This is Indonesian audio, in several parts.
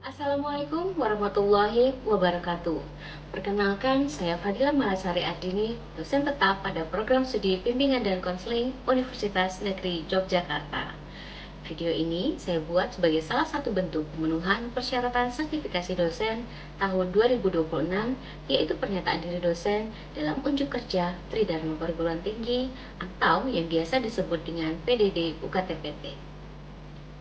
Assalamualaikum warahmatullahi wabarakatuh. Perkenalkan, saya Fadila Mahasari Ardini, dosen tetap pada program studi Bimbingan dan Konseling Universitas Negeri Yogyakarta. Video ini saya buat sebagai salah satu bentuk pemenuhan persyaratan sertifikasi dosen tahun 2026, yaitu pernyataan diri dosen dalam unjuk kerja Tridharma Perguruan Tinggi atau yang biasa disebut dengan PDD UKT-PT.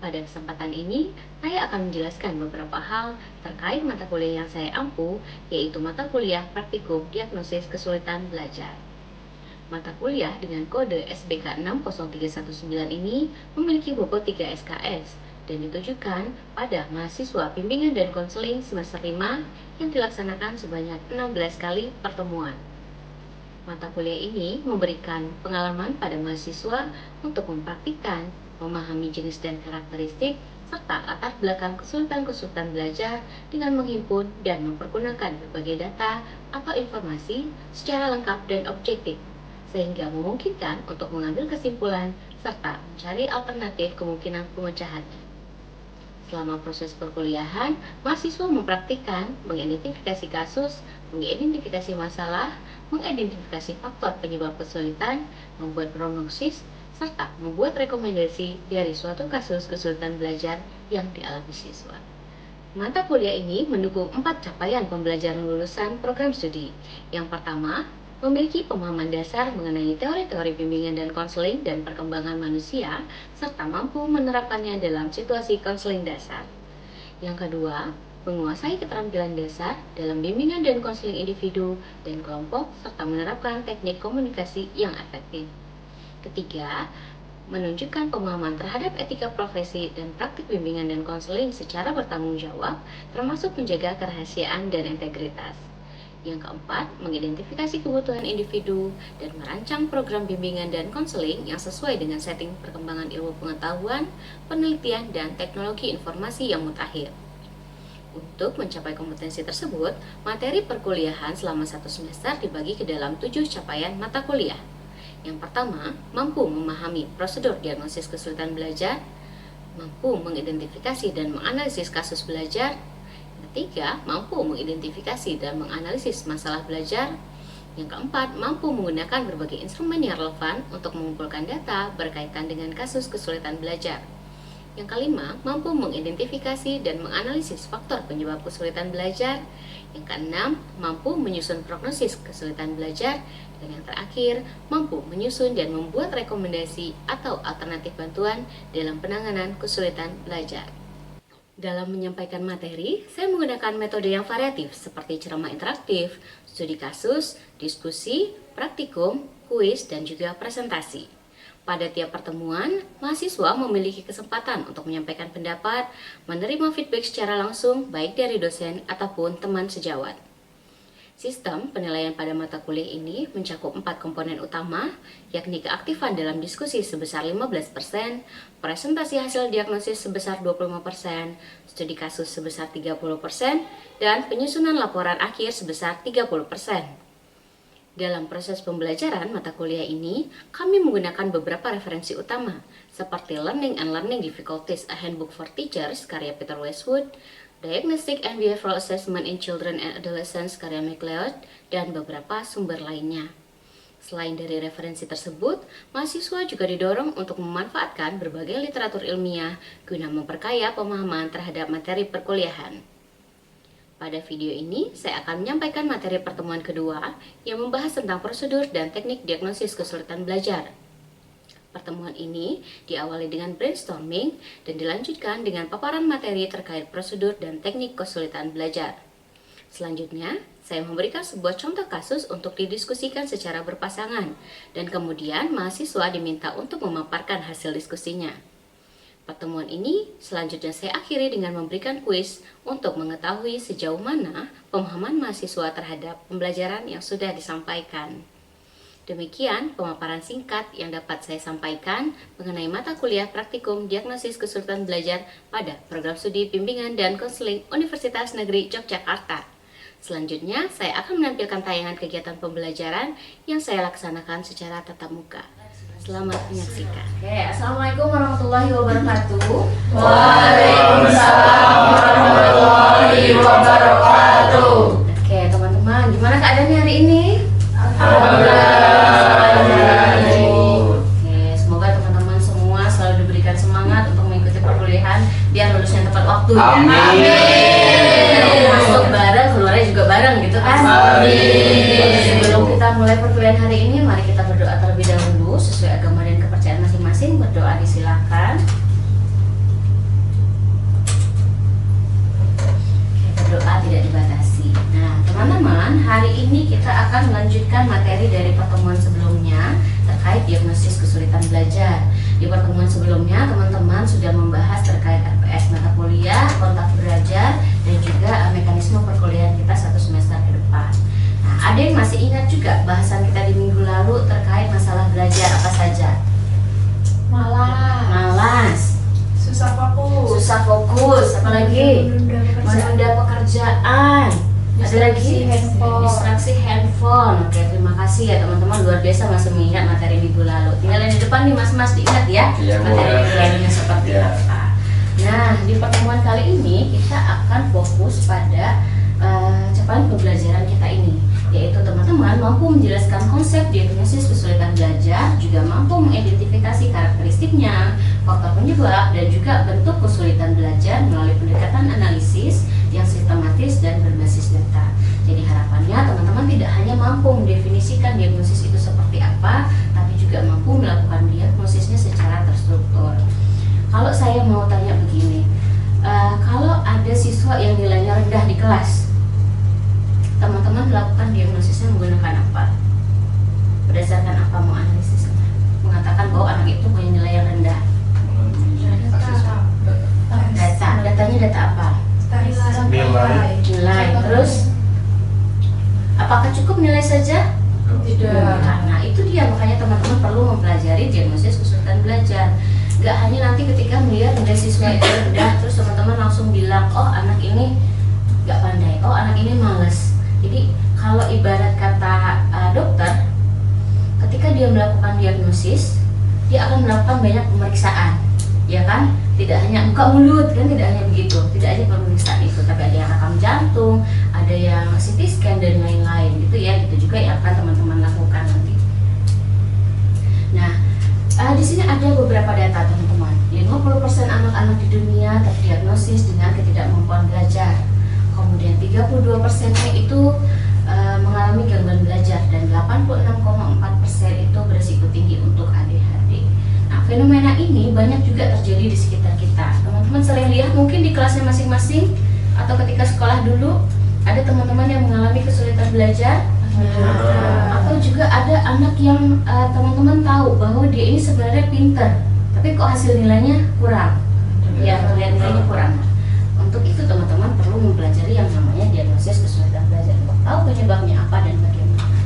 Pada kesempatan ini, saya akan menjelaskan beberapa hal terkait mata kuliah yang saya ampu, yaitu mata kuliah Praktikum Diagnosis Kesulitan Belajar. Mata kuliah dengan kode SBK 60319 ini memiliki bobot 3 SKS dan ditujukan pada mahasiswa bimbingan dan konseling semester 5 yang dilaksanakan sebanyak 16 kali pertemuan. Mata kuliah ini memberikan pengalaman pada mahasiswa untuk mempraktikkan, memahami jenis dan karakteristik, serta latar belakang kesulitan-kesulitan belajar dengan menghimpun dan mempergunakan berbagai data atau informasi secara lengkap dan objektif, sehingga memungkinkan untuk mengambil kesimpulan serta mencari alternatif kemungkinan pemecahan. Selama proses perkuliahan, mahasiswa mempraktikkan, mengidentifikasi kasus, mengidentifikasi masalah, mengidentifikasi faktor penyebab kesulitan, membuat prognosis, serta membuat rekomendasi dari suatu kasus kesulitan belajar yang dialami siswa. Mata kuliah ini mendukung 4 capaian pembelajaran lulusan program studi. Yang pertama, memiliki pemahaman dasar mengenai teori-teori bimbingan dan konseling dan perkembangan manusia, serta mampu menerapkannya dalam situasi konseling dasar. Yang kedua, menguasai keterampilan dasar dalam bimbingan dan konseling individu dan kelompok, serta menerapkan teknik komunikasi yang efektif. Ketiga, menunjukkan pemahaman terhadap etika profesi dan praktik bimbingan dan konseling secara bertanggung jawab, termasuk menjaga kerahasiaan dan integritas. Yang keempat, mengidentifikasi kebutuhan individu dan merancang program bimbingan dan konseling yang sesuai dengan setting perkembangan ilmu pengetahuan, penelitian, dan teknologi informasi yang mutakhir. Untuk mencapai kompetensi tersebut, materi perkuliahan selama 1 semester dibagi ke dalam 7 capaian mata kuliah. Yang pertama, mampu memahami prosedur diagnosis kesulitan belajar, mampu mengidentifikasi dan menganalisis kasus belajar. Yang ketiga, mampu mengidentifikasi dan menganalisis masalah belajar. Yang keempat, mampu menggunakan berbagai instrumen yang relevan untuk mengumpulkan data berkaitan dengan kasus kesulitan belajar. Yang kelima, mampu mengidentifikasi dan menganalisis faktor penyebab kesulitan belajar. Yang keenam, mampu menyusun prognosis kesulitan belajar. Dan yang terakhir, mampu menyusun dan membuat rekomendasi atau alternatif bantuan dalam penanganan kesulitan belajar. Dalam menyampaikan materi, saya menggunakan metode yang variatif seperti ceramah interaktif, studi kasus, diskusi, praktikum, kuis, dan juga presentasi. Pada tiap pertemuan, mahasiswa memiliki kesempatan untuk menyampaikan pendapat, menerima feedback secara langsung baik dari dosen ataupun teman sejawat. Sistem penilaian pada mata kuliah ini mencakup 4 komponen utama, yakni keaktifan dalam diskusi sebesar 15%, presentasi hasil diagnosis sebesar 25%, studi kasus sebesar 30%, dan penyusunan laporan akhir sebesar 30%. Dalam proses pembelajaran mata kuliah ini, kami menggunakan beberapa referensi utama, seperti Learning and Learning Difficulties, A Handbook for Teachers, karya Peter Westwood, Diagnostic and Behavioral Assessment in Children and Adolescents, karya McLeod, dan beberapa sumber lainnya. Selain dari referensi tersebut, mahasiswa juga didorong untuk memanfaatkan berbagai literatur ilmiah guna memperkaya pemahaman terhadap materi perkuliahan. Pada video ini, saya akan menyampaikan materi pertemuan kedua yang membahas tentang prosedur dan teknik diagnosis kesulitan belajar. Pertemuan ini diawali dengan brainstorming dan dilanjutkan dengan paparan materi terkait prosedur dan teknik kesulitan belajar. Selanjutnya, saya memberikan sebuah contoh kasus untuk didiskusikan secara berpasangan, dan kemudian mahasiswa diminta untuk memaparkan hasil diskusinya. Pertemuan ini selanjutnya saya akhiri dengan memberikan kuis untuk mengetahui sejauh mana pemahaman mahasiswa terhadap pembelajaran yang sudah disampaikan. Demikian pemaparan singkat yang dapat saya sampaikan mengenai mata kuliah Praktikum Diagnosis Kesulitan Belajar pada Program Studi Bimbingan dan Konseling Universitas Negeri Yogyakarta. Selanjutnya, saya akan menampilkan tayangan kegiatan pembelajaran yang saya laksanakan secara tatap muka. Selamat menyaksikan. Assalamualaikum warahmatullahi wabarakatuh. Waalaikumsalam warahmatullahi wabarakatuh. Oke teman-teman, gimana keadaannya hari ini? Alhamdulillah. Oke, semoga teman-teman semua selalu diberikan semangat untuk mengikuti perkuliahan biar lulusnya tepat waktu. Amin. Masuk bareng, keluarnya juga bareng gitu kan? Amin. Sebelum kita mulai perkuliahan hari ini, mari kita berdoa terlebih dahulu sesuai agama dan kepercayaan masing-masing. Berdoa disilakan. Doa tidak dibatasi. Nah, teman-teman, hari ini kita akan melanjutkan materi dari pertemuan sebelumnya terkait diagnosis kesulitan belajar. Di pertemuan sebelumnya, teman-teman sudah membahas terkait RPS mata kuliah, kontak belajar, dan juga mekanisme perkuliahan kita satu semester ke depan. Nah, ada yang masih ingat juga bahasan kita di minggu lalu terkait masalah belajar apa saja? Malas, susah fokus, apalagi menunda pekerjaan, ada lagi distraksi handphone. Oke, terima kasih ya teman-teman, luar biasa masih mengingat materi minggu lalu. Tinggal yang di depan nih mas-mas diingat ya, materi minggu lalunya seperti apa. Nah, di pertemuan kali ini kita akan fokus pada capaian pembelajaran kita ini, yaitu teman-teman mampu menjelaskan konsep diagnosis kesulitan belajar, juga mampu mengidentifikasi karakteristiknya, faktor penyebab, dan juga bentuk kesulitan belajar melalui pendekatan analisis yang sistematis dan berbasis data. Jadi harapannya teman-teman tidak hanya mampu mendefinisikan diagnosis itu seperti apa, tapi juga mampu melakukan diagnosisnya secara terstruktur. Kalau saya mau tanya begini, kalau ada siswa yang nilainya rendah di kelas, teman-teman melakukan diagnosisnya menggunakan apa? Berdasarkan apa mau analisisnya? Mengatakan bahwa anak itu punya nilai yang rendah. Datanya data apa? Nilai. Terus apakah cukup nilai saja? Tidak. Nah itu dia, makanya teman-teman perlu mempelajari diagnosis kesulitan belajar. Gak hanya nanti ketika melihat nilai siswa itu rendah, terus teman-teman langsung bilang, oh anak ini gak pandai, oh anak ini males. Jadi kalau ibarat kata dokter, ketika dia melakukan diagnosis, dia akan melakukan banyak pemeriksaan, ya kan? Tidak hanya buka mulut, kan tidak hanya begitu, tidak hanya pemeriksaan itu, tapi ada yang rekam jantung, ada yang CT scan dan lain-lain gitu ya, gitu juga yang akan teman-teman lakukan nanti. Nah, di sini ada beberapa data teman-teman. 50% anak-anak di dunia terdiagnosis dengan ketidakmampuan belajar. Kemudian 32%-nya itu mengalami gangguan belajar, dan 86,4% itu berisiko tinggi untuk ADHD. Nah, fenomena ini banyak juga terjadi di sekitar kita. Teman-teman sering lihat mungkin di kelasnya masing-masing atau ketika sekolah dulu ada teman-teman yang mengalami kesulitan belajar. Atau juga ada anak yang teman-teman tahu bahwa dia ini sebenarnya pinter, tapi kok hasil nilainya kurang. Ya, terlihat nilainya kurang. Untuk itu teman-teman perlu mempelajari yang namanya diagnosis kesulitan belajar, untuk tahu penyebabnya apa dan bagaimana.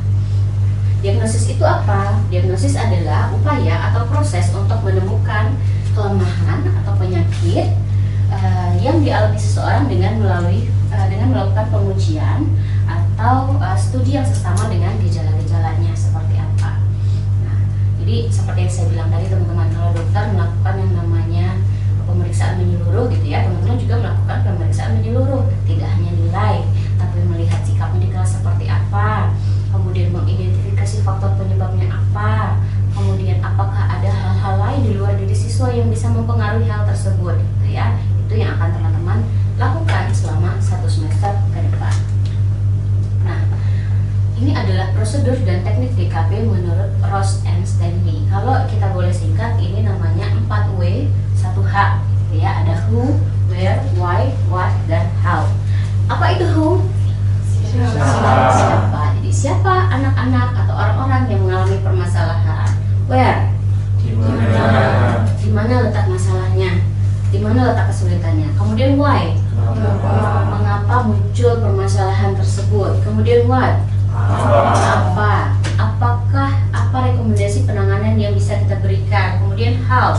Diagnosis itu apa? Diagnosis adalah upaya atau proses untuk menemukan kelemahan atau penyakit yang dialami seseorang dengan melakukan pengujian atau studi yang sesama dengan gejala-gejalanya seperti apa. Nah, jadi seperti yang saya bilang tadi teman-teman, kalau dokter melakukan yang namanya pemeriksaan menyeluruh gitu ya, teman-teman juga melakukan pemeriksaan menyeluruh, tidak hanya nilai, tapi melihat sikapnya di kelas seperti apa, kemudian mengidentifikasi faktor penyebabnya apa, kemudian apakah ada hal-hal lain di luar diri siswa yang bisa mempengaruhi hal tersebut gitu ya. Itu yang akan teman-teman lakukan selama 1 semester ke depan. Nah, ini adalah prosedur dan teknik DKP menurut Ross and Stanley. Kalau kita boleh singkat, ini namanya 4W, 1H gitu ya. Ada who, where, why, what, dan how. Apa itu who? Siapa. Jadi siapa anak-anak atau orang-orang yang mengalami permasalahan. Where? Di mana letak masalahnya? Di mana letak kesulitannya? Kemudian why? Mengapa muncul permasalahan tersebut? Kemudian what? Apa? Apakah apa rekomendasi penanganan yang bisa kita berikan? Kemudian how?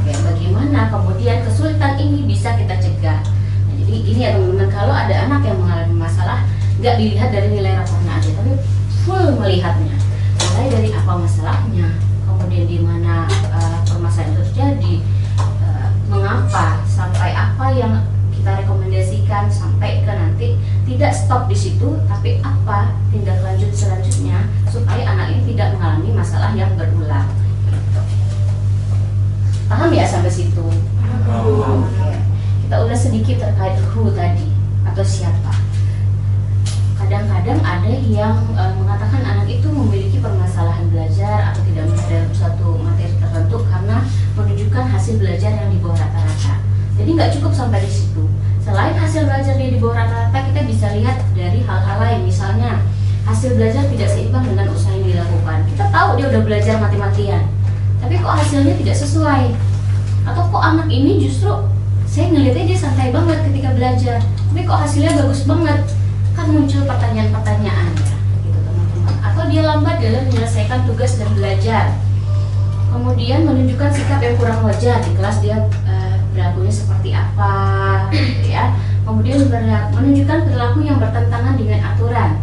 Oke, bagaimana kemudian kesulitan ini bisa kita cegah? Nah, jadi ini ya teman-teman, kalau ada anak yang mengalami masalah, nggak dilihat dari nilai rapornya aja, tapi full melihatnya, mulai dari apa masalahnya, kemudian di mana permasalahan itu terjadi, mengapa, sampai apa yang kita rekomendasikan stop di situ, tapi apa tindak lanjut selanjutnya supaya anak ini tidak mengalami masalah yang berulang. Gitu. Paham ya sampai situ? Oke. Kita ulas sedikit terkait who tadi atau siapa. Kadang-kadang ada yang mengatakan anak itu memiliki permasalahan belajar atau tidak dalam suatu materi tertentu karena menunjukkan hasil belajar yang di bawah rata-rata. Jadi nggak cukup sampai di situ. Selain hasil belajar dia di bawah rata-rata, kita bisa lihat dari hal-hal lain. Misalnya hasil belajar tidak seimbang dengan usaha yang dilakukan. Kita tahu dia udah belajar mati-matian, tapi kok hasilnya tidak sesuai. Atau kok anak ini justru saya ngeliatnya dia santai banget ketika belajar, tapi kok hasilnya bagus banget. Kan muncul pertanyaan-pertanyaan ya, gitu teman-teman. Atau dia lambat dalam menyelesaikan tugas dan belajar. Kemudian menunjukkan sikap yang kurang wajar di kelas, dia berlakunya seperti apa, gitu ya. Kemudian menunjukkan perilaku yang bertentangan dengan aturan,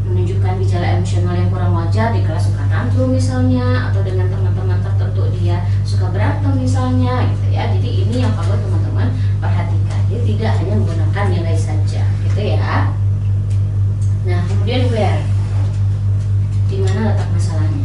menunjukkan gejala emosional yang kurang wajar di kelas, suka tantrum misalnya, atau dengan teman-teman tertentu dia suka berantem misalnya, gitu ya. Jadi ini yang perlu teman-teman perhatikan. Dia tidak hanya menggunakan nilai saja, gitu ya. Nah, kemudian where, di mana letak masalahnya?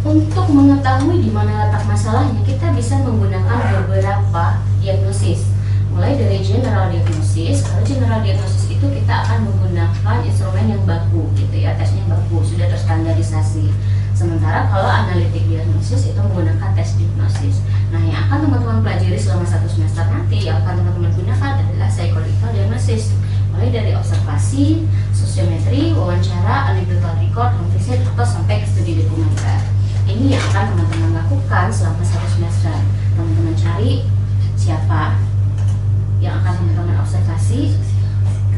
Untuk mengetahui di mana letak masalahnya, kita bisa menggunakan beberapa diagnosis. Mulai dari general diagnosis. Kalau general diagnosis itu kita akan menggunakan instrumen yang baku, gitu ya, tesnya baku, sudah terstandarisasi. Sementara kalau analitik diagnosis itu menggunakan tes diagnosis. Nah, yang akan teman-teman pelajari selama 1 semester nanti, yang akan teman-teman gunakan adalah psychological diagnosis. Mulai dari observasi, sosiometri, wawancara, anecdotal record, home visit, atau sampai ke studi dokumenter. Ini yang akan teman-teman lakukan selama 1 semester. Teman-teman cari siapa yang akan teman-teman observasi,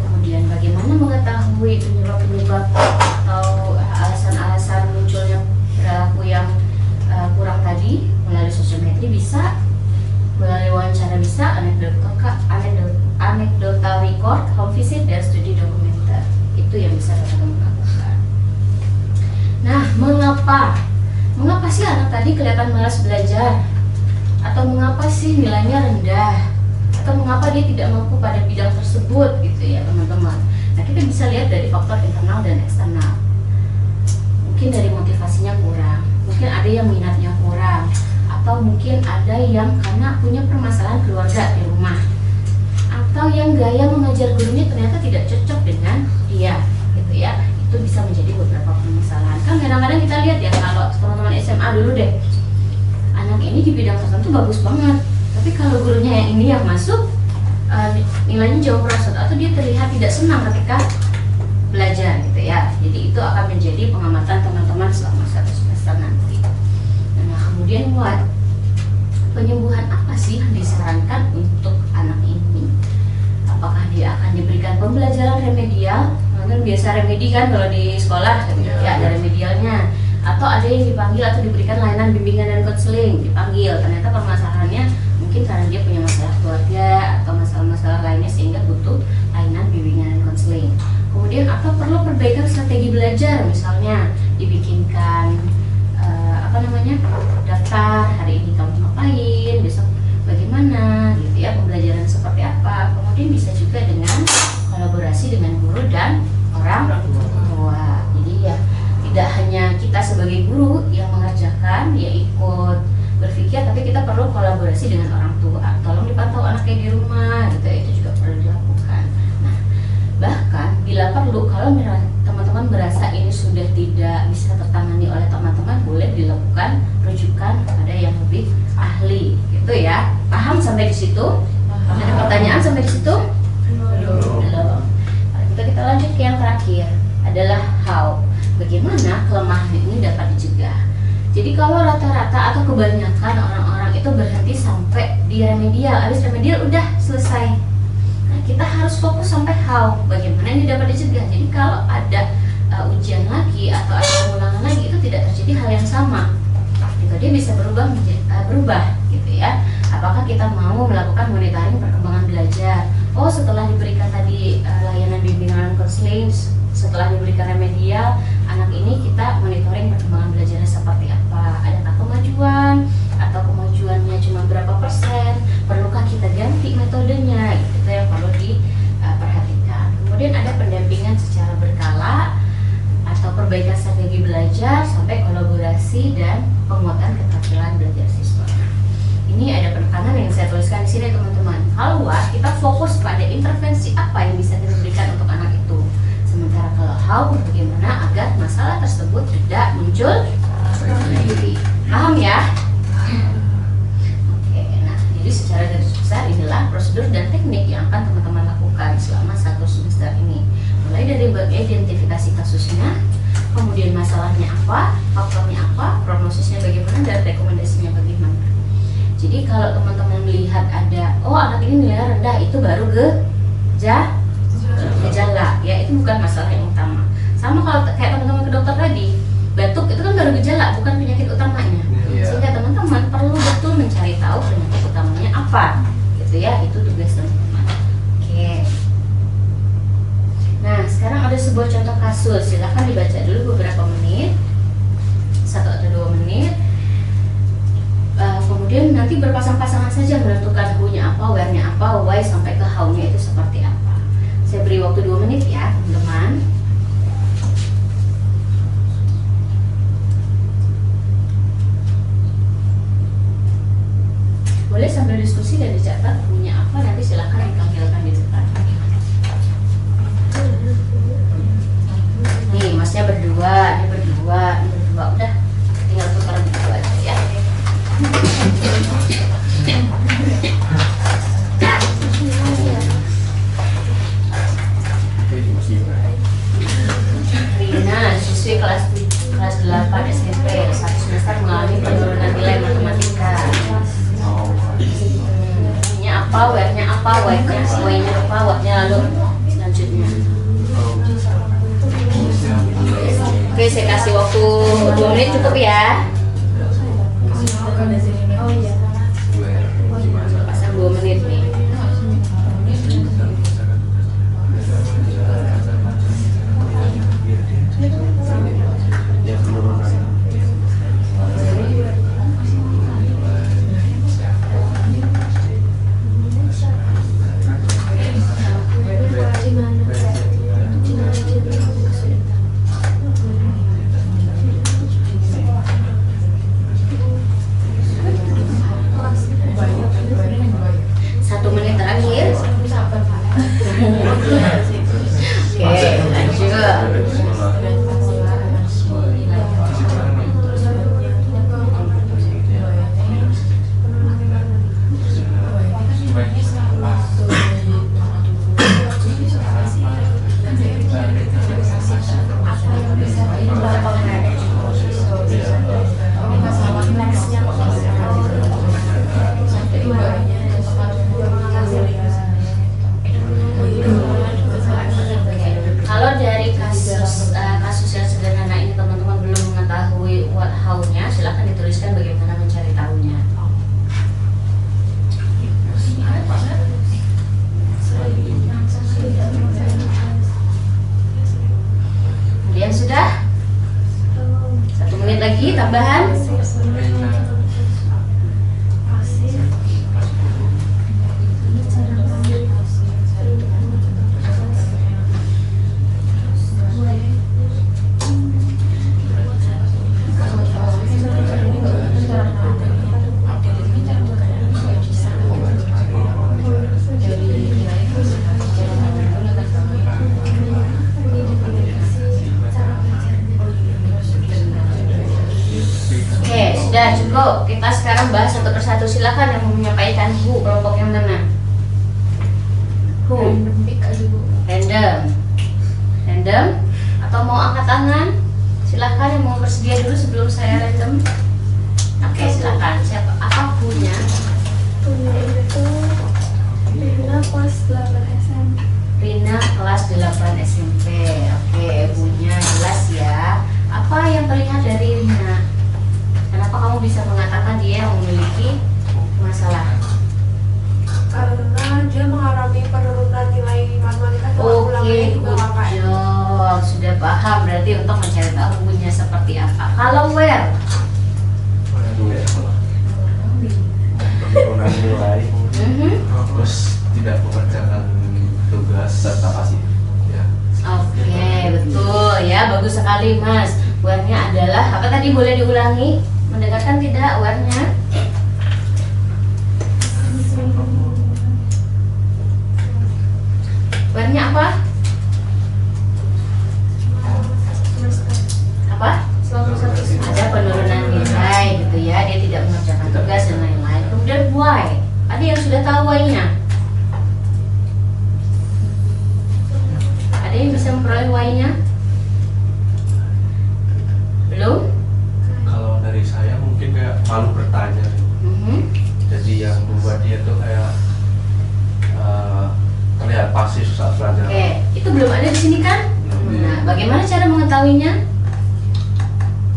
kemudian bagaimana mengetahui penyebab-penyebab atau alasan-alasan munculnya perilaku yang kurang tadi. Melalui sosiometri bisa, melalui wawancara bisa, anecdotal record, home visit, dan studi dokumenter. Itu yang bisa teman-teman lakukan. Nah, mengapa sih anak tadi kelihatan malas belajar? Atau mengapa sih nilainya rendah? Atau mengapa dia tidak mampu pada bidang tersebut, gitu ya teman-teman. Nah, kita bisa lihat dari faktor internal dan eksternal. Mungkin dari motivasinya kurang, mungkin ada yang minatnya kurang, atau mungkin ada yang karena punya permasalahan keluarga di rumah, atau yang gaya mengajar gurunya ternyata tidak cocok dengan dia, gitu ya. Itu bisa menjadi beberapa permasalahan. Kan kadang-kadang kita lihat ya, kalau teman-teman SMA dulu deh, anak ini di bidang tertentu bagus banget, tapi kalau gurunya yang ini yang masuk, nilainya jauh merosot, atau dia terlihat tidak senang ketika belajar, gitu ya. Jadi itu akan menjadi pengamatan teman-teman selama 1 semester nanti. Nah, kemudian penyembuhan apa sih yang disarankan untuk anak ini? Apakah dia akan diberikan pembelajaran remedial? Kan biasa remedi kan kalau di sekolah, ya ada remedialnya. Atau ada yang dipanggil atau diberikan layanan bimbingan dan konseling, dipanggil. Ternyata permasalahannya mungkin karena dia punya masalah keluarga atau masalah-masalah lainnya sehingga butuh layanan bimbingan dan konseling. Kemudian atau perlu perbaikan strategi belajar, misalnya dibikinkan daftar, hari ini kamu ngapain, besok bagaimana, gitu ya, pembelajaran seperti apa. Kemudian bisa juga dengan kolaborasi dengan guru dan orang tua. Jadi ya tidak hanya kita sebagai guru yang mengerjakan, ya ikut berpikir, tapi kita perlu kolaborasi dengan orang tua. Tolong dipantau anaknya di rumah, gitu ya, itu juga perlu dilakukan. Nah, bahkan bila perlu, kalau teman-teman merasa ini sudah tidak bisa tertangani oleh teman-teman, boleh dilakukan rujukan kepada yang lebih ahli, gitu ya. Paham sampai di situ? Ada pertanyaan sampai di situ? Belum. Kalau kita lanjut ke yang terakhir, adalah how. Bagaimana kelemahan ini dapat dicegah? Jadi kalau rata-rata atau kebanyakan orang-orang itu berhenti sampai di remedial, habis remedial udah selesai. Nah, kita harus fokus sampai how. Bagaimana ini dapat dicegah? Jadi kalau ada ujian lagi atau ada pengulangan lagi, itu tidak terjadi hal yang sama. Gitu, dia bisa berubah, gitu ya. Apakah kita mau melakukan monitoring perkembangan belajar? Oh, setelah diberikan tadi layanan bimbingan konseling, setelah diberikan remedial, anak ini kita monitoring perkembangan belajarnya seperti apa, adakah kemajuan atau kemajuannya cuma berapa persen, perlukah kita ganti metodenya, itu yang perlu diperhatikan. Kemudian ada pendampingan keterampilan belajar siswa. Ini ada penekanan yang saya tuliskan di sini teman-teman. Kalau what, kita fokus pada intervensi apa yang bisa kita berikan untuk anak itu. Sementara kalau how, bagaimana agar masalah tersebut tidak muncul sendiri. Paham ya? Oke, nah jadi secara garis besar inilah prosedur dan teknik yang akan teman-teman lakukan selama 1 semester ini. Mulai dari identifikasi kasusnya, kemudian masalahnya apa, faktornya apa, prognosisnya bagaimana, dan rekomendasinya bagaimana. Jadi kalau teman-teman melihat ada, oh anak ini nilainya rendah, itu baru gejala, ya itu bukan masalah yang utama. Sama kalau kayak teman-teman ke dokter tadi, batuk itu kan baru gejala, bukan penyakit utamanya. Sehingga teman-teman perlu betul mencari tahu penyakit utamanya apa, gitu ya, itu tugas teman-teman. Oke. Nah, sekarang ada sebuah contoh kasus, silahkan dibaca dulu beberapa menit, 1 atau 2 menit. Kemudian nanti berpasang-pasangan saja menentukan who-nya apa, where-nya apa, why sampai ke how-nya itu seperti apa. Saya beri waktu 2 menit ya, teman-teman. Boleh sambil diskusi dan dicatat who-nya apa, nanti silahkan ditampilkan di depan. Nih, masnya berdua, ini berdua, udah tinggal tukar gitu aja ya. Rina, siswi kelas 8 SMP, 1 semester mengalami penurunan nilai matematika. Ini apa, where-nya apa, why-nya apa, what-nya lalu selanjutnya. Oke, saya kasih waktu 2 menit cukup ya. Pasang 2 menit nih. Tambahan sudah cukup. Kita sekarang bahas satu persatu. Silakan yang mau menyampaikan who, kelompok yang mana? Who? Random atau mau angkat tangan? Silakan yang mau bersedia dulu sebelum saya random. Oke, silakan. Siapa? Apa who-nya? Who-nya itu Rina kelas 8 SMP. Rina kelas 8 SMP. Oke, who-nya jelas ya. Apa yang terlihat dari Rina? Kenapa kamu bisa mengatakan dia memiliki masalah? Karena dia mengalami penurunan nilai matematika Oke, good job. Sudah paham berarti untuk mencari tahu who-nya seperti apa. Kalau where? Penurunan nilai, terus tidak mengerjakan tugas serta pasif. Ya. Oke, betul ya, bagus sekali Mas. Where-nya adalah apa tadi, boleh diulangi Mendengarkan tidak warnya? Warnya apa? Apa? Ada penurunan nilai gitu ya, dia tidak mengerjakan tugas dan lain-lain. Kemudian why? Ada yang sudah tahu why-nya? Ada yang bisa memperoleh why-nya? Belum? Kalau dari saya mungkin kayak malu bertanya. Jadi yang membuat dia tuh kayak terlihat pasif saat belajar. Oke, itu belum ada di sini kan? Nah, bagaimana cara mengetahuinya?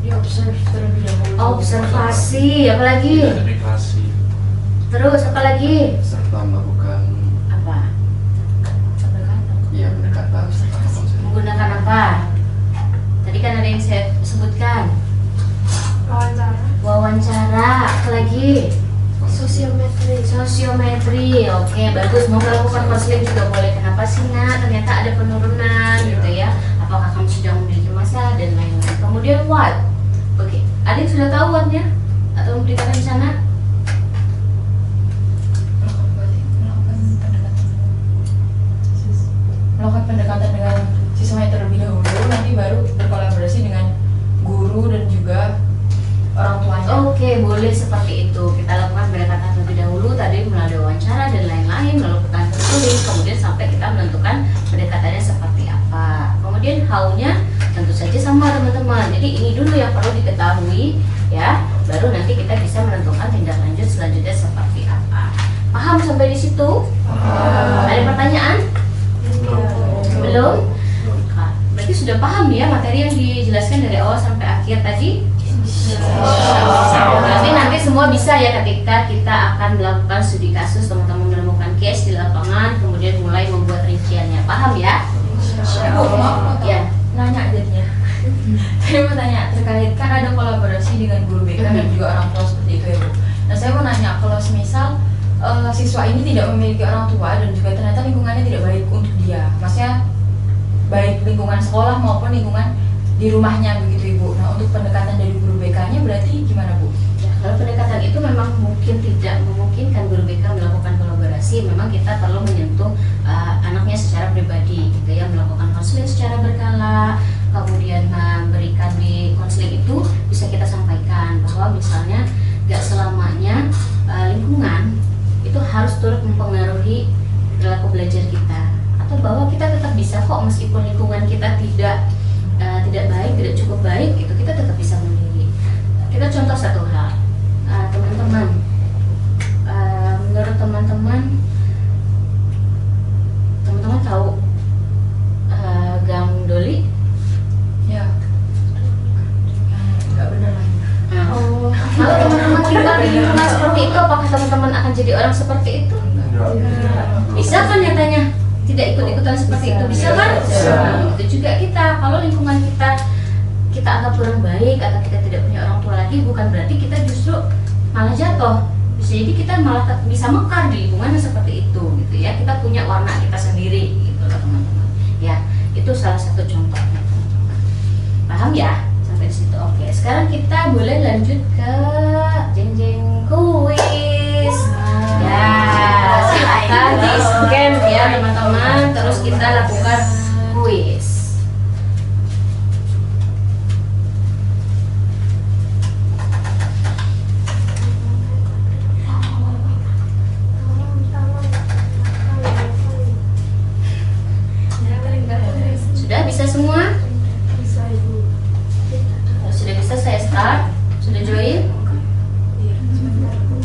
Observe terlebih dahulu. Observasi, apalagi? Identifikasi Terus apalagi? serta melakukan Apa? pendekatan Menggunakan apa? Tadi kan ada yang saya sebutkan. Wawancara, apalagi? Sosiometri. Sosiometri, oke bagus. Mau melakukan konseling juga boleh. Kenapa sih nak? Ternyata ada penurunan gitu ya. Apakah kamu sudah memiliki masalah dan lain-lain. Kemudian what? Oke, ada yang sudah tahu what-nya? Atau memberitakan di sana? Melakukan pendekatan dengan siswanya terlebih dahulu, nanti baru berkolaborasi dengan guru dan juga orang tuanya. Oke, boleh seperti itu. Kita lakukan pendekatan terlebih dahulu tadi melalui wawancara dan lain-lain, lalu kita tertulis, kemudian sampai kita menentukan pendekatannya seperti apa. Kemudian how-nya tentu saja sama teman-teman. Jadi ini dulu yang perlu diketahui ya, baru nanti kita bisa menentukan tindak lanjut selanjutnya seperti apa. Paham sampai di situ? Ada pertanyaan? Belum? Nah, berarti sudah paham ya materi yang dijelaskan dari awal sampai akhir tadi? Berarti nanti semua bisa ya ketika kita akan melakukan studi kasus, teman-teman menemukan case di lapangan, kemudian mulai membuat rinciannya. Paham ya? Bu, maaf, Ya. nanya jadinya. Saya mau tanya terkait kan ada kolaborasi dengan guru BK dan juga orang tua seperti itu ya Bu. Nah saya mau nanya kalau semisal siswa ini tidak memiliki orang tua dan juga ternyata lingkungannya tidak baik untuk dia, maksudnya baik lingkungan sekolah maupun lingkungan di rumahnya begitu Ibu. Nah untuk pendekatan dari guru BK-nya berarti gimana Bu? Ya, kalau pendekatan itu memang mungkin tidak memungkinkan guru BK melakukan kolaborasi, memang kita perlu menyentuh anaknya secara pribadi gitu ya, melakukan konseling secara berkala, kemudian memberikan di konseling itu bisa kita sampaikan bahwa misalnya gak selamanya lingkungan itu harus turut mempengaruhi perilaku belajar kita, atau bahwa kita tetap bisa kok meskipun lingkungan kita tidak baik, tidak cukup baik, itu kita tetap bisa mandiri. Kita contoh satu hal, teman-teman, menurut teman-teman tahu Gang Doli? Ya, nggak benar lagi. Kalau teman-teman tinggal di lingkungan seperti itu, apakah teman-teman akan jadi orang seperti itu? Bisa kan nyatanya? Tidak ikut-ikutan seperti itu, bisa kan? Nah, itu juga kita, kalau lingkungan kita anggap kurang baik atau kita tidak punya orang tua lagi, bukan berarti kita justru malah jatuh. Bisa jadi kita malah bisa mekar di lingkungan yang seperti itu gitu ya. Kita punya warna kita sendiri gitu loh teman-teman. Ya, itu salah satu contohnya teman-teman. Paham ya? Sampai di situ. Oke, sekarang kita boleh lanjut ke jeng-jeng kuis. Ya, silakan di scan ya teman-teman. Terus kita lakukan kuis. Sudah bisa semua? Bisa Ibu. Kalau sudah bisa saya start. Sudah join? Sebentar Bu.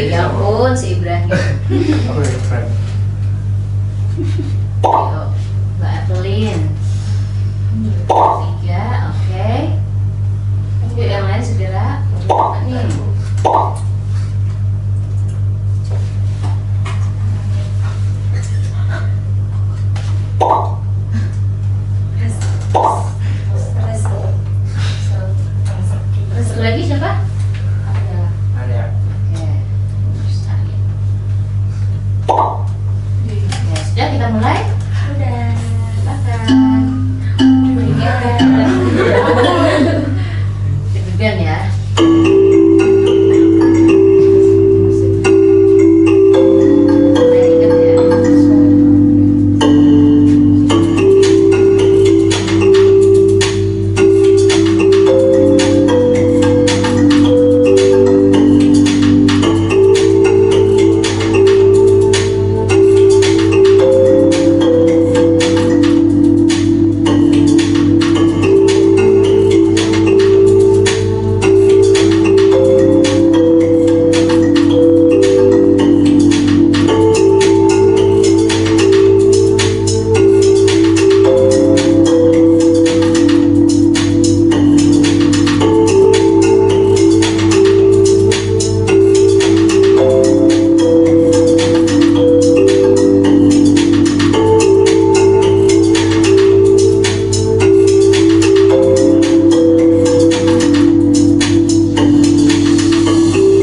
Ya ampun, si Ibrahim. Apa ya, friend? Ayo, Mbak Evelyn. 3, oke. Yuk yang lain segera. Nih. Satu lagi siapa? Ada. Oke. Ya sudah, kita mulai. Udah. Silakan. Deg-degan ya. Ingat ya.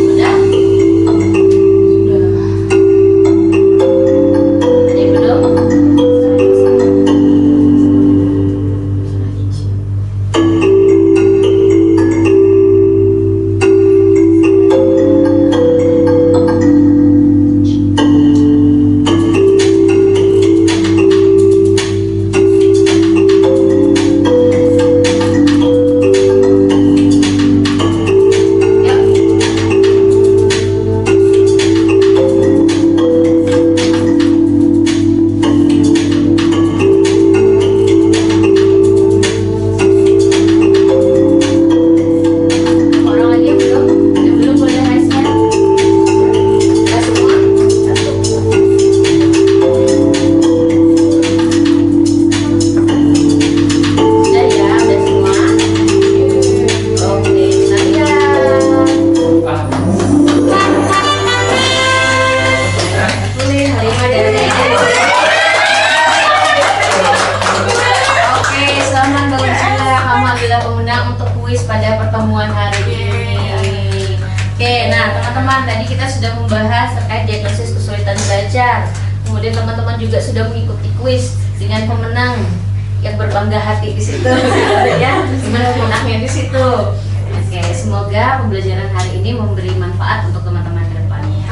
Sudah? Ada yang belum? Yuk. Orang lagi yang belum? Yang belum boleh raise hand. Sudah semua? Sudah ya, udah semua? Oke, kita lihat. Boleh, Halimah dari Oke, selamat Mbak Ursula. Kamu adalah pemenang untuk kuis pada pertemuan hari ini. Oke, nah teman-teman, tadi kita sudah membahas terkait diagnosis kesulitan belajar. Kemudian teman-teman juga sudah mengikuti kuis dengan pemenang yang berbangga hati di situ, ya. Gimana pemenangnya di situ? Oke, semoga pembelajaran hari ini memberi manfaat untuk teman-teman ke depannya.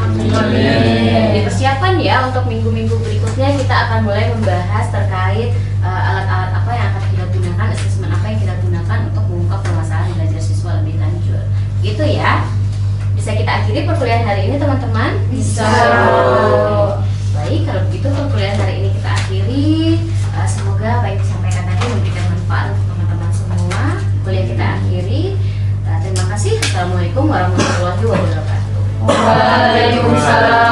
Di persiapan ya untuk minggu-minggu berikutnya kita akan mulai membahas terkait alat-alat apa yang akan kita gunakan, asesmen apa yang kita gunakan untuk mengungkap permasalahan belajar siswa lebih lanjut. Gitu ya. Bisa kita akhiri perkuliahan hari ini teman-teman? Bisa. Baik, kalau begitu perkuliahan hari ini kita akhiri. Semoga apa yang disampaikan tadi memberikan manfaat untuk teman-teman semua. Kuliah kita akhiri. Terima kasih. Assalamualaikum warahmatullahi wabarakatuh. Waalaikumsalam.